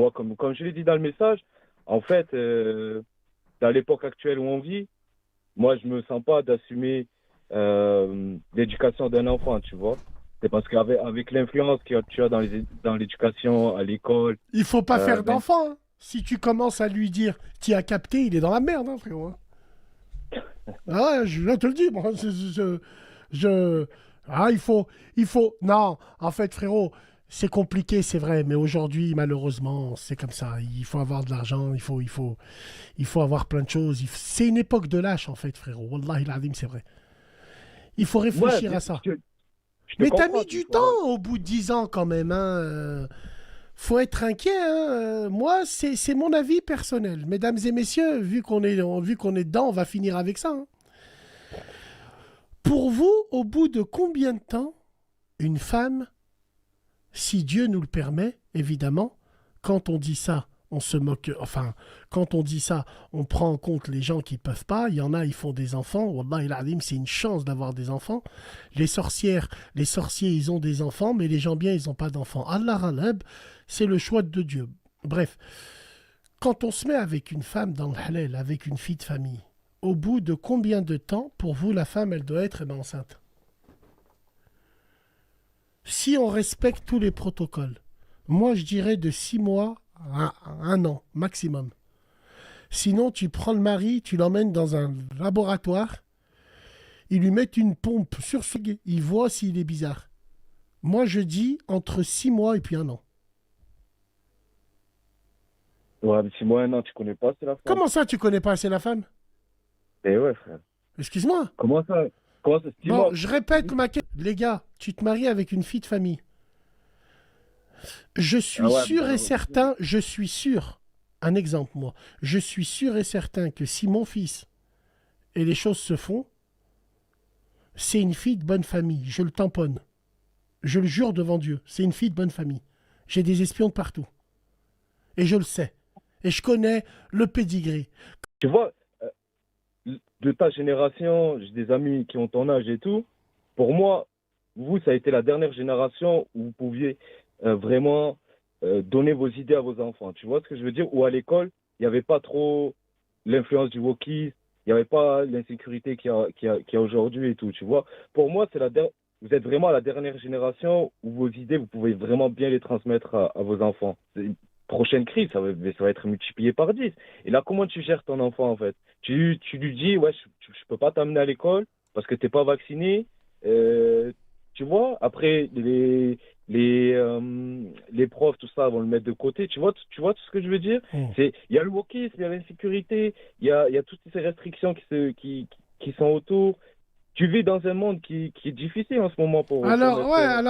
moi, comme je l'ai dit dans le message, en fait, dans l'époque actuelle où on vit, moi, je me sens pas d'assumer l'éducation d'un enfant, tu vois. C'est parce qu'avec l'influence que tu as dans l'éducation, à l'école, Il faut pas faire ben, d'enfant, hein. Si tu commences à lui dire, t'y as capté, il est dans la merde, hein, frérot, hein. Ah ouais, je te le dis, moi, je- ah, non, en fait, frérot, c'est compliqué, c'est vrai, mais aujourd'hui, malheureusement, c'est comme ça. Il faut avoir de l'argent, il faut avoir plein de choses. C'est une époque de lâche, en fait, frérot. Wallahi l'azim, c'est vrai. Il faut ouais, réfléchir bien, à ça. je te Mais t'as comprends. mis du temps au bout de 10 ans, quand même, hein. Faut être inquiet, hein. Moi, c'est mon avis personnel. Mesdames et messieurs, vu qu'on est dedans, on va finir avec ça, hein. Pour vous, au bout de combien de temps une femme, si Dieu nous le permet, évidemment, quand on dit ça, on se moque, enfin, quand on dit ça, on prend en compte les gens qui ne peuvent pas. Il y en a, ils font des enfants. Wallah il alim, c'est une chance d'avoir des enfants. Les sorcières, les sorciers, ils ont des enfants, mais les gens bien, ils n'ont pas d'enfants. Allah Ralab, c'est le choix de Dieu. Bref, quand on se met avec une femme dans le halal, avec une fille de famille, au bout de combien de temps, pour vous, la femme, elle doit être enceinte? Si on respecte tous les protocoles, moi je dirais de 6 mois à 1 an maximum. Sinon, tu prends le mari, tu l'emmènes dans un laboratoire, ils lui mettent une pompe sur ce gars, ils voient s'il est bizarre. Moi je dis entre 6 mois et puis 1 an. Ouais, mais si moi, non, tu connais pas, c'est la femme. Comment ça, tu connais pas assez la femme? Eh ouais, frère. Excuse-moi. Comment ça? Comment ça? Bon, Dis-moi. je répète ma question. Les gars, tu te maries avec une fille de famille. Je Ah suis ouais, sûr et ben, certain, je suis sûr, un exemple moi, je suis sûr et certain que si mon fils et les choses se font, c'est une fille de bonne famille, je le tamponne. Je le jure devant Dieu, c'est une fille de bonne famille. J'ai des espions de partout. Et je le sais. Et je connais le pédigré. tu vois, de ta génération, j'ai des amis qui ont ton âge et tout. Pour moi, vous, ça a été la dernière génération où vous pouviez vraiment donner vos idées à vos enfants. Tu vois ce que je veux dire? Ou à l'école, il n'y avait pas trop l'influence du wokisme, il n'y avait pas l'insécurité qu'il y a aujourd'hui et tout. Tu vois? Pour moi, vous êtes vraiment la dernière génération où vos idées, vous pouvez vraiment bien les transmettre à vos enfants. Prochaine crise, ça va être multiplié par 10. Et là, comment tu gères ton enfant, en fait? Tu lui dis, ouais, je peux pas t'amener à l'école parce que t'es pas vacciné. Euh, tu vois, après, les profs, tout ça, vont le mettre de côté. Tu vois tout ce que je veux dire? Oh. Il y a le wokisme, il y a l'insécurité, il y a toutes ces restrictions qui sont autour. Tu vis dans un monde qui est difficile en ce moment pour Alors, mettre. ouais, alors